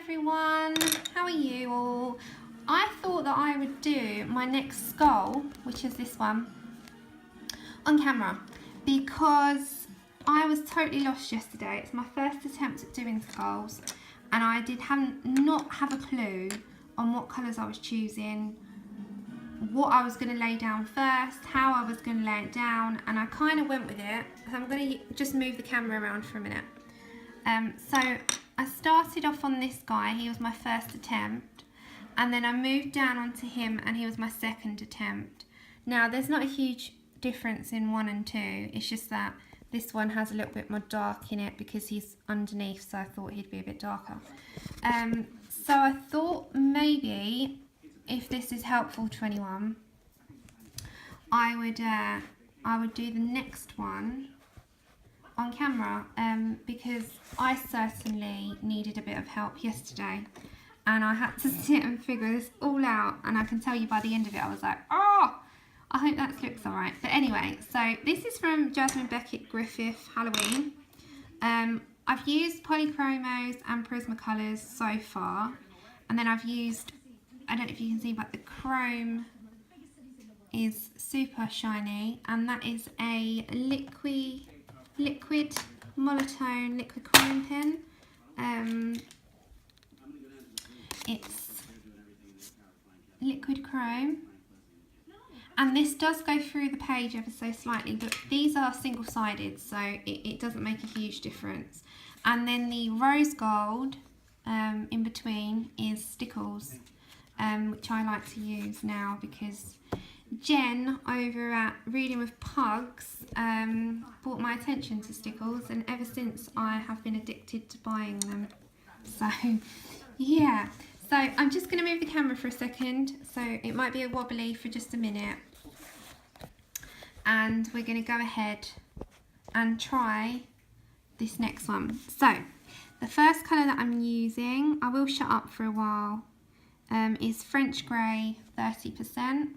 everyone, how are you all? I thought that I would do my next skull, which is this one, on camera because I was totally lost yesterday. It's my first attempt at doing skulls and I not have a clue on what colours I was choosing, what I was going to lay down first, how I was going to lay it down, and I kind of went with it. So I'm going to just move the camera around for a minute. So I started off on this guy, he was my first attempt, and then I moved down onto him and he was my second attempt. Now there's not a huge difference in 1 and 2, it's just that this one has a little bit more dark in it because he's underneath, so I thought he'd be a bit darker. So I thought maybe if this is helpful to anyone, I would do the next one on camera because I certainly needed a bit of help yesterday and I had to sit and figure this all out, and I can tell you by the end of it I was like, oh, I hope that looks alright. But anyway, so this is from Jasmine Beckett Griffith Halloween. I've used Polychromos and Prisma Colours so far, and then I've used, I don't know if you can see, but the chrome is super shiny, and that is a liquid monotone liquid chrome pen. It's liquid chrome, and this does go through the page ever so slightly, but these are single-sided, so it doesn't make a huge difference. And then the rose gold in between is Stickles, which I like to use now because Jen over at Reading with Pugs brought my attention to Stickles, and ever since I have been addicted to buying them. So yeah, so I'm just going to move the camera for a second, so it might be a wobbly for just a minute, and we're going to go ahead and try this next one. So the first colour that I'm using, I will shut up for a while, is French Grey 30%.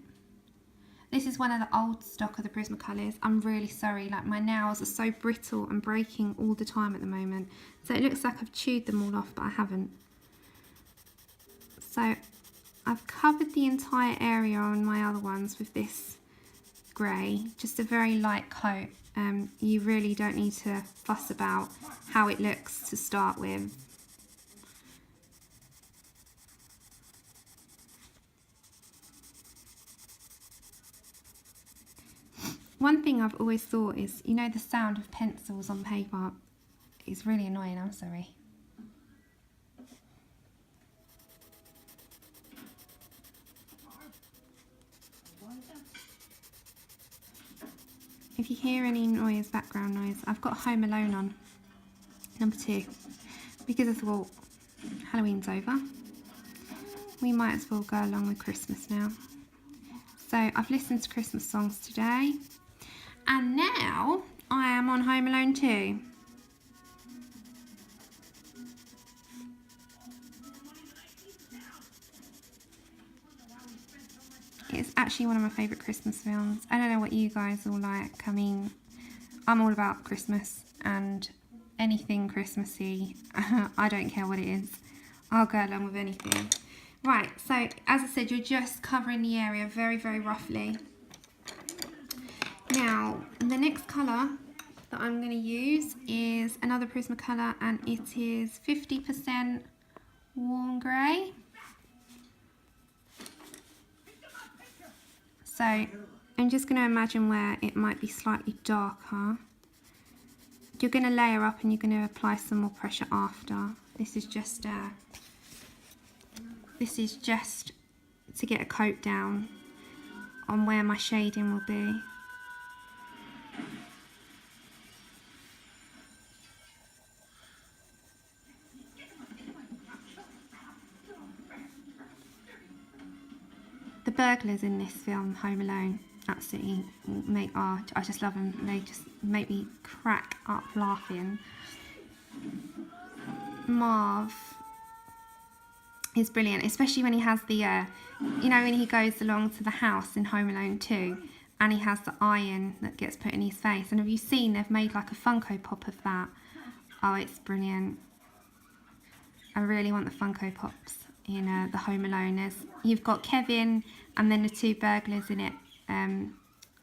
This is one of the old stock of the Prisma Colours. I'm really sorry, like my nails are so brittle and breaking all the time at the moment. So it looks like I've chewed them all off, but I haven't. So I've covered the entire area on my other ones with this grey, just a very light coat. You really don't need to fuss about how it looks to start with. One thing I've always thought is, you know, the sound of pencils on paper is really annoying, I'm sorry. If you hear any noise, background noise, I've got Home Alone on, number 2, because I thought Halloween's over. We might as well go along with Christmas now. So I've listened to Christmas songs today, and now I am on Home Alone 2. It's actually one of my favourite Christmas films. I don't know what you guys all like. I mean, I'm all about Christmas and anything Christmassy. I don't care what it is. I'll go along with anything. Right, so as I said, you're just covering the area very, very roughly. Now, the next colour that I'm going to use is another Prisma colour, and it is 50% warm grey. So I'm just going to imagine where it might be slightly darker. You're going to layer up and you're going to apply some more pressure after. This is just to get a coat down on where my shading will be. The burglars in this film, Home Alone, absolutely I just love them. They just make me crack up laughing. Marv is brilliant, especially when he has the, you know, when he goes along to the house in Home Alone 2 and he has the iron that gets put in his face. And have you seen they've made like a Funko Pop of that? Oh, it's brilliant. I really want the Funko Pops in the Home Alone. You've got Kevin and then the two burglars in it, and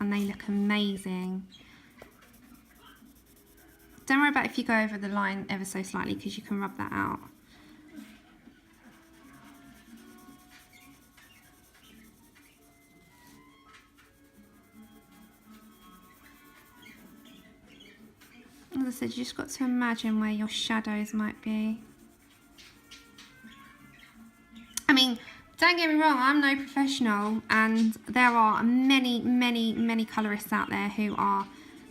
they look amazing. Don't worry about if you go over the line ever so slightly, because you can rub that out. As I said, you just got to imagine where your shadows might be. I mean, don't get me wrong, I'm no professional, and there are many colourists out there who are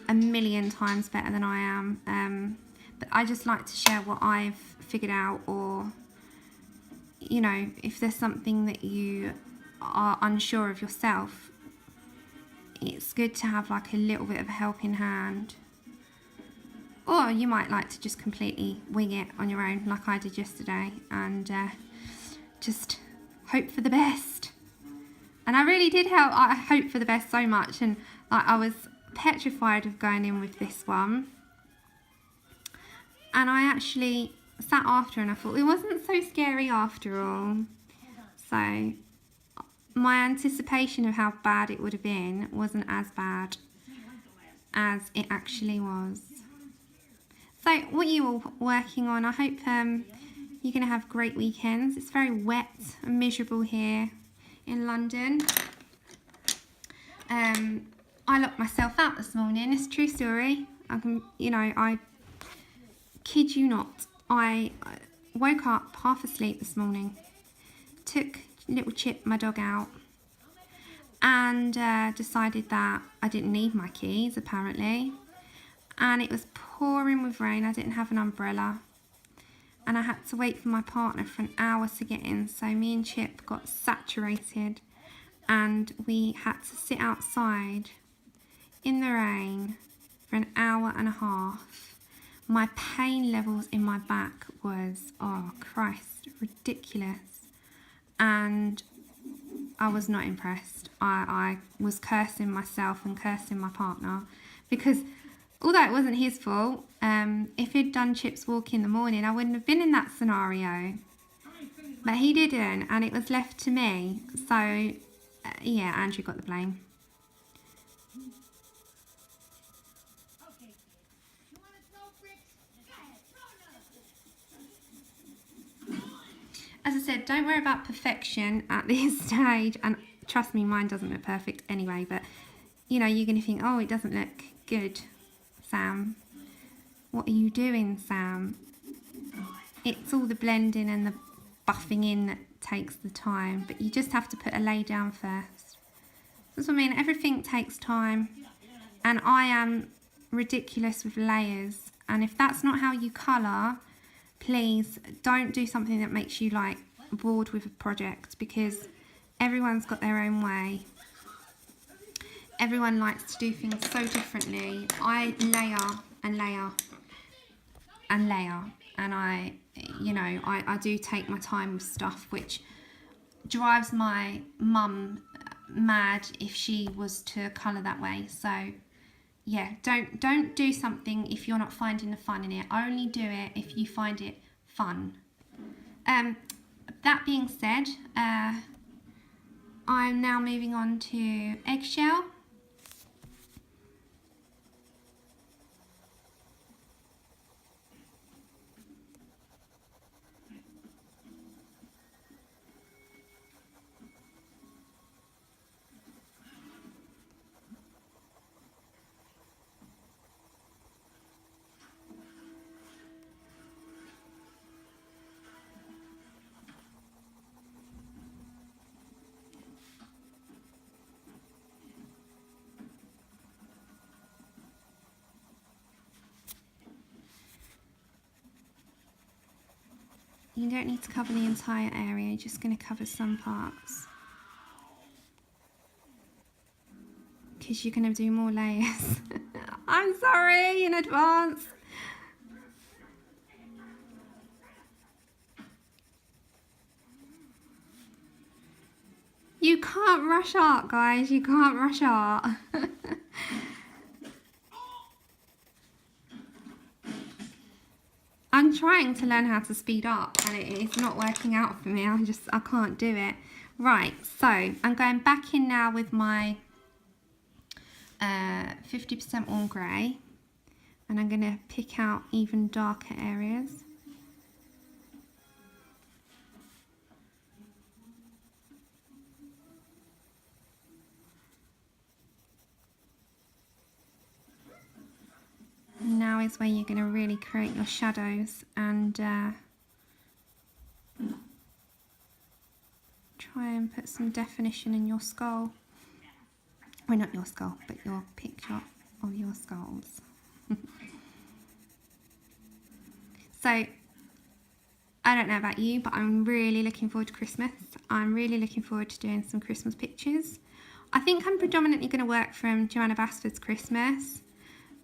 a million times better than I am. But I just like to share what I've figured out, or, you know, if there's something that you are unsure of yourself, it's good to have like a little bit of a helping hand. Or you might like to just completely wing it on your own, like I did yesterday, and just hope for the best. And I really did I hope for the best so much, and like, I was petrified of going in with this one. And I actually sat after and I thought it wasn't so scary after all. So my anticipation of how bad it would have been wasn't as bad as it actually was. So what are you all working on? I hope you're going to have great weekends. It's very wet and miserable here in London. I locked myself out this morning. It's a true story. I kid you not. I woke up half asleep this morning, took little Chip, my dog, out, and decided that I didn't need my keys, apparently. And it was pouring with rain. I didn't have an umbrella, and I had to wait for my partner for an hour to get in. So me and Chip got saturated, and we had to sit outside in the rain for an hour and a half. My pain levels in my back was, oh Christ, ridiculous. And I was not impressed. I was cursing myself and cursing my partner, because although it wasn't his fault, if he'd done Chip's walk in the morning, I wouldn't have been in that scenario. But he didn't, and it was left to me. So, yeah, Andrew got the blame. As I said, don't worry about perfection at this stage, and trust me, mine doesn't look perfect anyway, but you know, you're going to think, oh, it doesn't look good, Sam. What are you doing, Sam? It's all the blending and the buffing in that takes the time, but you just have to put a lay down first. That's what I mean, everything takes time, and I am ridiculous with layers, and if that's not how you colour, please don't do something that makes you like bored with a project, because everyone's got their own way. Everyone likes to do things so differently. I layer and layer and layer, and I do take my time with stuff, which drives my mum mad if she was to colour that way. So yeah, don't do something if you're not finding the fun in it. Only do it if you find it fun. That being said, I'm now moving on to Eggshell. You don't need to cover the entire area, you're just going to cover some parts, because you're going to do more layers. I'm sorry in advance. You can't rush art, guys, you can't rush art. I'm I'm trying to learn how to speed up and it's not working out for me. I can't do it. Right, so I'm going back in now with my 50% warm grey, and I'm going to pick out even darker areas. And now is where you're going to really create your shadows and try and put some definition in your skull. Well, not your skull, but your picture of your skulls. So, I don't know about you, but I'm really looking forward to Christmas. I'm really looking forward to doing some Christmas pictures. I think I'm predominantly going to work from Joanna Basford's Christmas,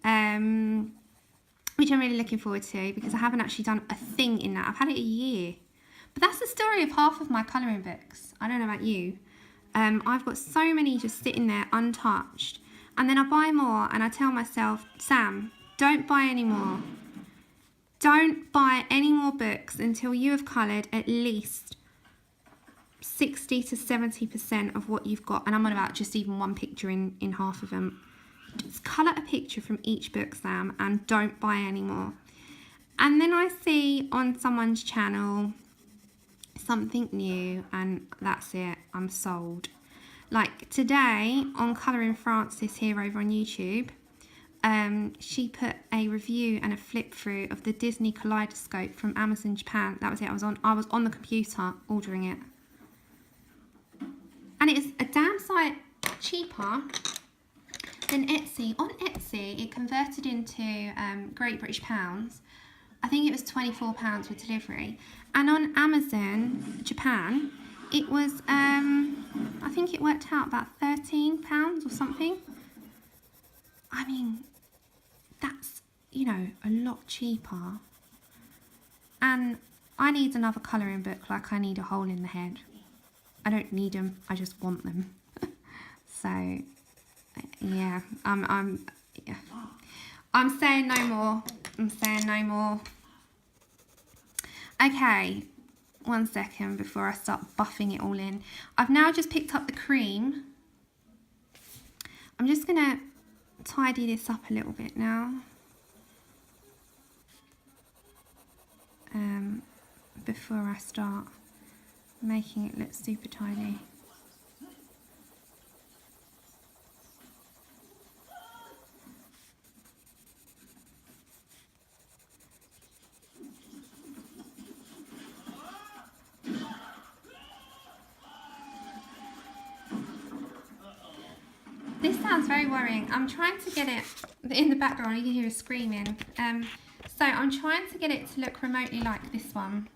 which I'm really looking forward to because I haven't actually done a thing in that. I've had it a year. But that's the story of half of my colouring books. I don't know about you. I've got so many just sitting there untouched. And then I buy more and I tell myself, Sam, don't buy any more. Don't buy any more books until you have coloured at least 60 to 70% of what you've got. And I'm on about just even one picture in half of them. Just colour a picture from each book, Sam, and don't buy any more. And then I see on someone's channel something new and that's it, I'm sold. Like today on Colouring Francis here over on YouTube, she put a review and a flip through of the Disney Kaleidoscope from Amazon Japan. That was it. I was on the computer ordering it, and it is a damn sight cheaper than Etsy. On Etsy, it converted into Great British pounds. I think it was £24 with delivery, and on Amazon Japan, it was I think it worked out about £13 or something. I mean, that's, you know, a lot cheaper. And I need another colouring book like I need a hole in the head. I don't need them, I just want them. So, yeah, I'm saying no more. I'm saying no more. Okay, one second before I start buffing it all in. I've now just picked up the cream. I'm just going to tidy this up a little bit now. Before I start making it look super tidy. This sounds very worrying. I'm trying to get it in the background. You can hear her screaming. So I'm trying to get it to look remotely like this one.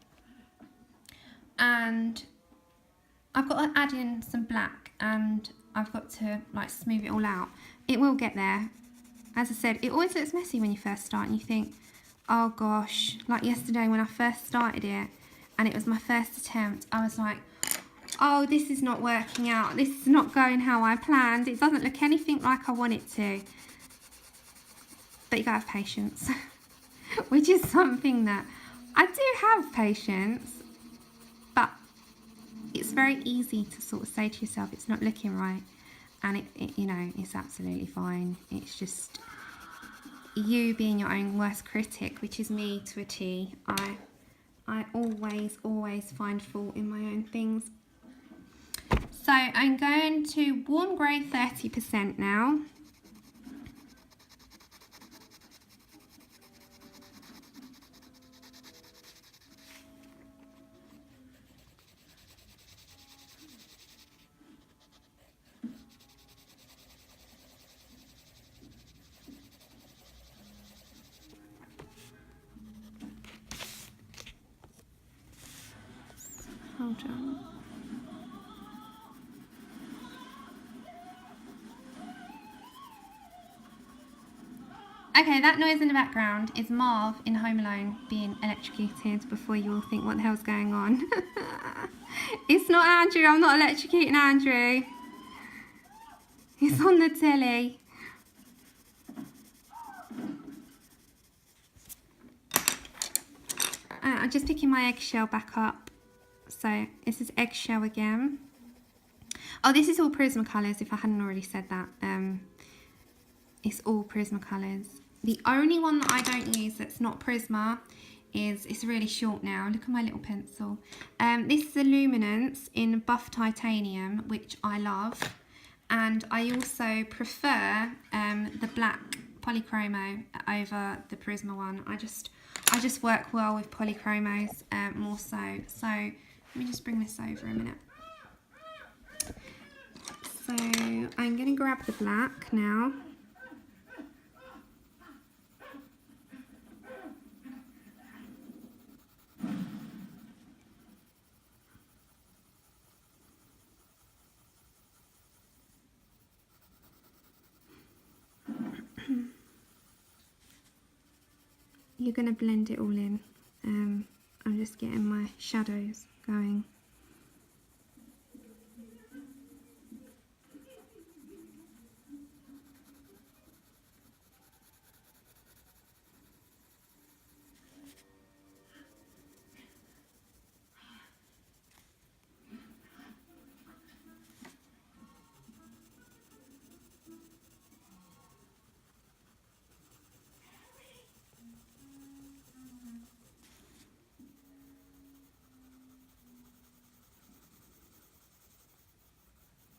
And I've got to add in some black and I've got to like smooth it all out. It will get there. As I said, it always looks messy when you first start and you think, oh gosh, like yesterday when I first started it and it was my first attempt, I was like, oh, this is not working out. This is not going how I planned. It doesn't look anything like I want it to. But you gotta have patience, which is something that I do have patience, but it's very easy to sort of say to yourself, it's not looking right. And it you know, it's absolutely fine. It's just you being your own worst critic, which is me to a T. I always find fault in my own things. So I'm going to warm grey 30% now. Hold on. Okay, that noise in the background is Marv in Home Alone being electrocuted before you all think what the hell's going on. It's not Andrew, I'm not electrocuting Andrew. He's on the telly. I'm just picking my eggshell back up. So this is eggshell again. Oh, this is all Prisma Colours, if I hadn't already said that. It's all Prisma Colours. The only one that I don't use that's not Prisma is, it's really short now, look at my little pencil. This is a Luminance in Buff Titanium, which I love. And I also prefer the black polychromo over the Prisma one. I just work well with polychromos more so. So let me just bring this over a minute. So I'm going to grab the black now. You're going to blend it all in. I'm just getting my shadows going.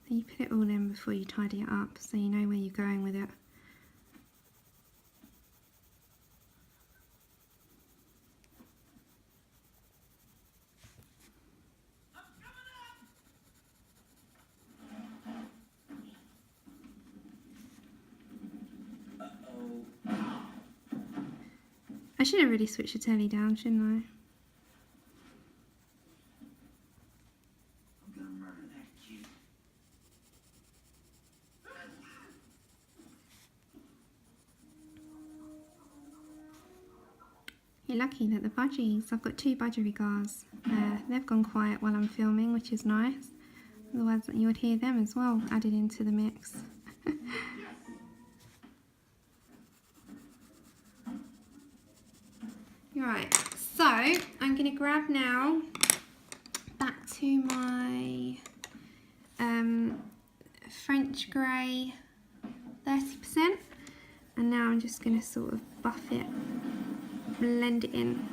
You put it all in before you tidy it up, so you know where you're going with it. I should have really switched the telly down, shouldn't I? You're lucky that the budgies, I've got 2 budgerigars, they've gone quiet while I'm filming, which is nice. Otherwise you would hear them as well added into the mix. Right, so I'm going to grab now back to my French grey 30%, and now I'm just going to sort of buff it, blend it in.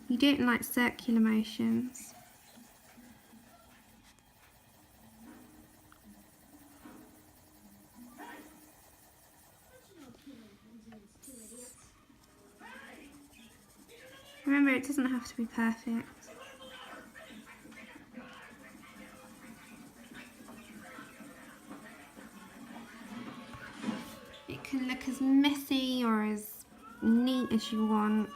You do it in like circular motions. Remember, it doesn't have to be perfect. It can look as messy or as neat as you want.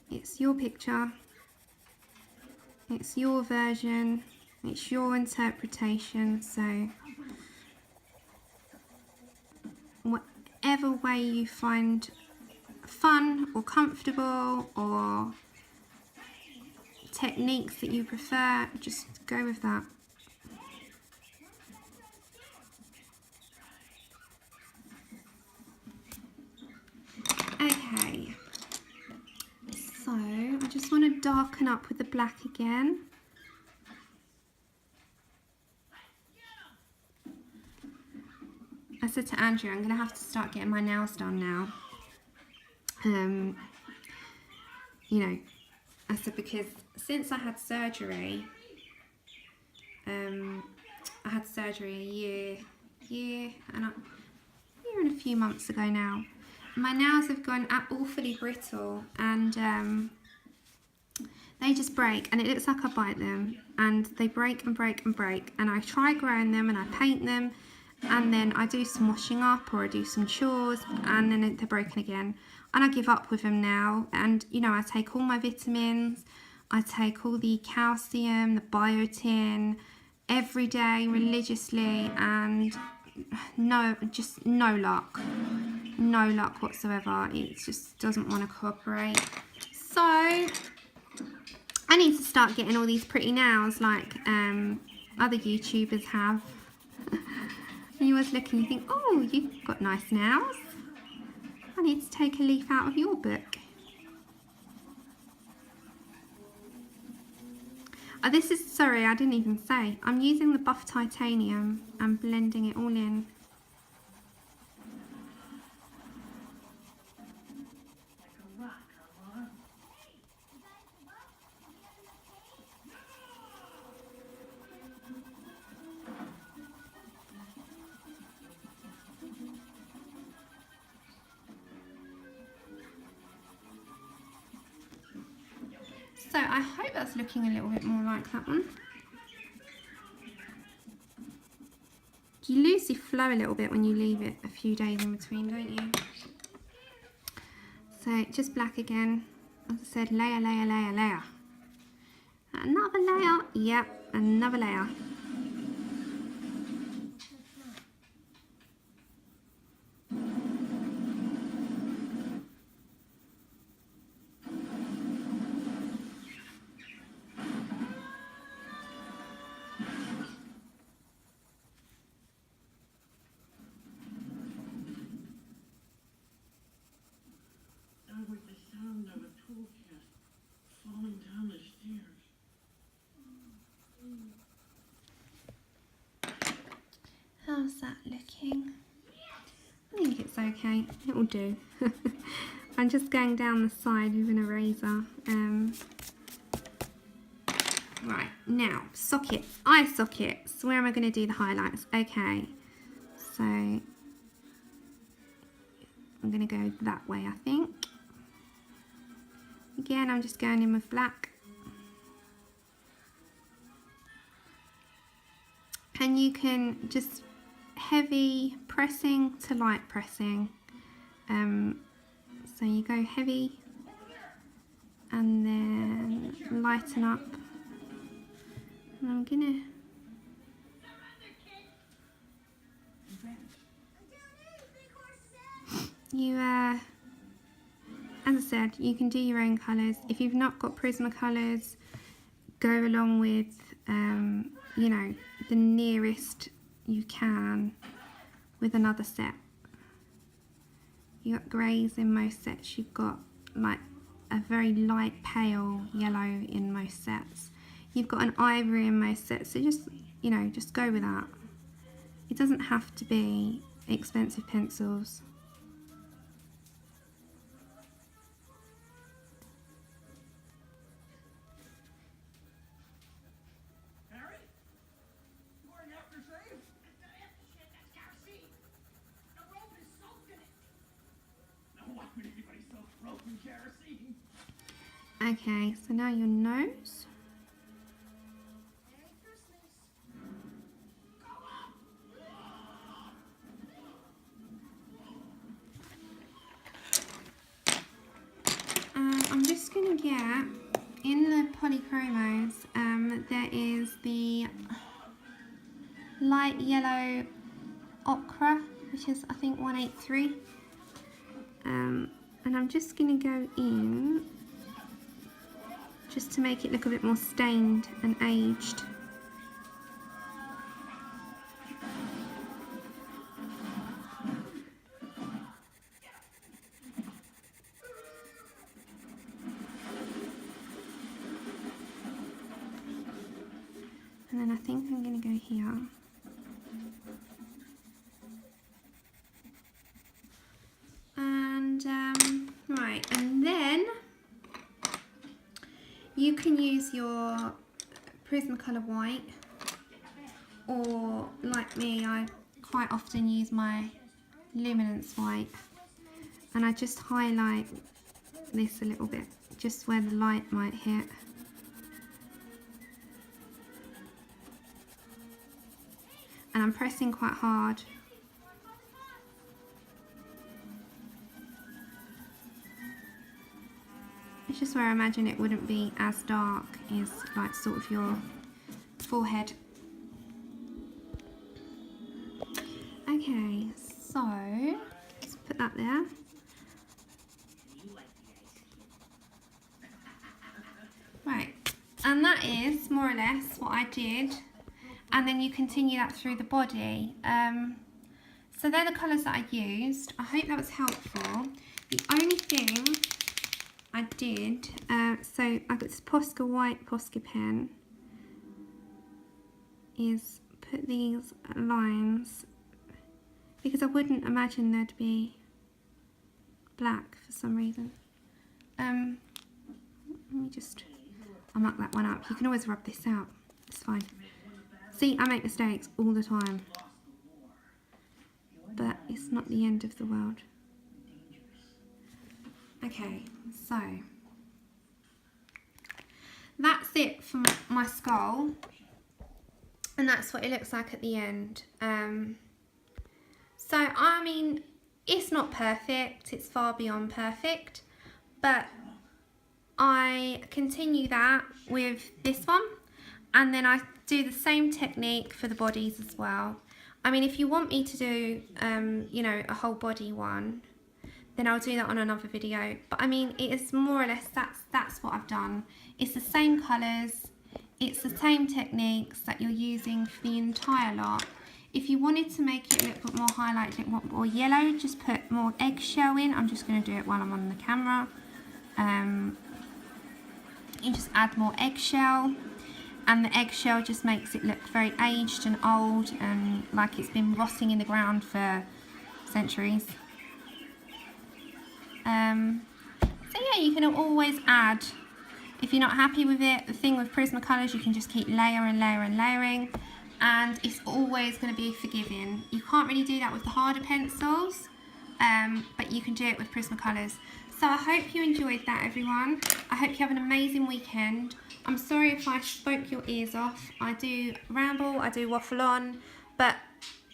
It's your picture. It's your version. It's your interpretation. So whatever way you find fun or comfortable, or techniques that you prefer, just go with that. Okay, so I just want to darken up with the black again. I said to Andrew, I'm going to have to start getting my nails done now. You know, I said, because since I had surgery, a year and a few months ago now. My nails have gone awfully brittle, and they just break, and it looks like I bite them, and they break and break and break, and I try growing them and I paint them, and then I do some washing up or I do some chores, and then they're broken again, and I give up with them now. And you know, I take all my vitamins, I take all the calcium, the biotin every day religiously, and just no luck whatsoever. It just doesn't want to cooperate. So I need to start getting all these pretty nails like other YouTubers have. And you always look and you think, oh, you've got nice nails. I need to take a leaf out of your book. This is, sorry, I didn't even say. I'm using the buff titanium and blending it all in. So I hope that's looking a little bit more like that one. You lose your flow a little bit when you leave it a few days in between, don't you? So just black again. As I said, layer, layer, layer, layer. Another layer. Yep, another layer. How's that looking? I think it's okay. It will do. I'm just going down the side with an eraser. Right, now, sockets. Eye sockets. Where am I going to do the highlights? Okay, so I'm going to go that way, I think. Again, I'm just going in with black. And you can just heavy pressing to light pressing. So you go heavy and then lighten up. And I'm gonna as I said, you can do your own colours. If you've not got Prisma Colours, go along with you know, the nearest you can with another set. You've got greys in most sets, you've got like a very light pale yellow in most sets. You've got an ivory in most sets, so just, you know, just go with that. It doesn't have to be expensive pencils. Okay, so now your nose. I'm just going to get, in the polychromos, there is the light yellow ochre, which is I think 183. And I'm just going to go in just to make it look a bit more stained and aged. And then I think I'm going to go here. And right, and then you can use your Prismacolor white, or like me, I quite often use my luminance white, and I just highlight this a little bit, just where the light might hit. And I'm pressing quite hard. It's just where I imagine it wouldn't be as dark, is like sort of your forehead. Okay, so let's put that there. Right, and that is more or less what I did. And then you continue that through the body. So they're the colours that I used. I hope that was helpful. The only thing I did, so I got this Posca white Posca pen, is put these lines, because I wouldn't imagine there'd be black for some reason. Let me just, I'll mark that one up. You can always rub this out, it's fine. See, I make mistakes all the time, but it's not the end of the world. Okay, so that's it for my skull, and that's what it looks like at the end. So I mean, it's not perfect, it's far beyond perfect, but I continue that with this one, and then I do the same technique for the bodies as well. I mean, if you want me to do you know, a whole body one, then I'll do that on another video. But I mean, it is more or less, that's what I've done. It's the same colours, it's the same techniques that you're using for the entire lot. If you wanted to make it look more highlighted, more yellow, just put more eggshell in. I'm just going to do it while I'm on the camera. You just add more eggshell, and the eggshell just makes it look very aged and old and like it's been rotting in the ground for centuries. So yeah, you can always add. If you're not happy with it, the thing with Prisma Colours, you can just keep layering, layering, and it's always going to be forgiving. You can't really do that with the harder pencils, but you can do it with Prisma Colours. So I hope you enjoyed that, everyone. I hope you have an amazing weekend. I'm sorry if I spoke your ears off. I do ramble, I do waffle on, but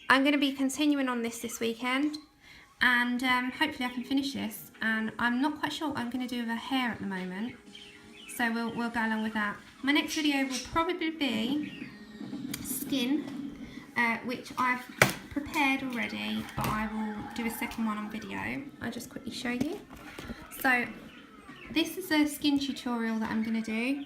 I'm going to be continuing on this weekend, and hopefully I can finish this. And I'm not quite sure what I'm going to do with her hair at the moment, so we'll go along with that. My next video will probably be skin, which I've prepared already, but I will do a second one on video. I'll just quickly show you. So this is a skin tutorial that I'm going to do,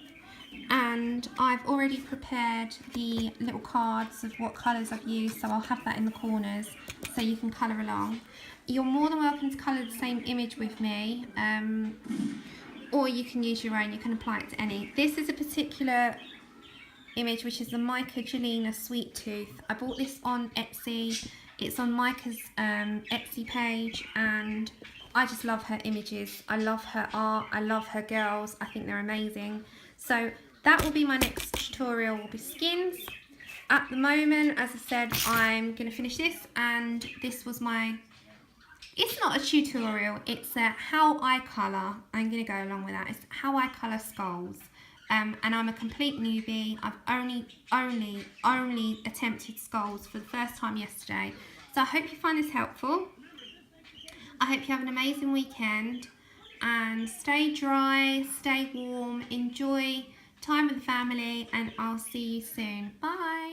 and I've already prepared the little cards of what colours I've used, so I'll have that in the corners so you can colour along. You're more than welcome to colour the same image with me, or you can use your own, you can apply it to any. This is a particular image, which is the Micah Jelena Sweet Tooth. I bought this on Etsy. It's on Micah's Etsy page, and I just love her images. I love her art, I love her girls, I think they're amazing. So that will be my next tutorial, will be skins. At the moment, as I said, I'm going to finish this, and this was my, it's not a tutorial, it's a how I colour. I'm going to go along with that. It's how I colour skulls. And I'm a complete newbie. I've only attempted skulls for the first time yesterday. So I hope you find this helpful. I hope you have an amazing weekend, and stay dry, stay warm, enjoy time with the family, and I'll see you soon. Bye.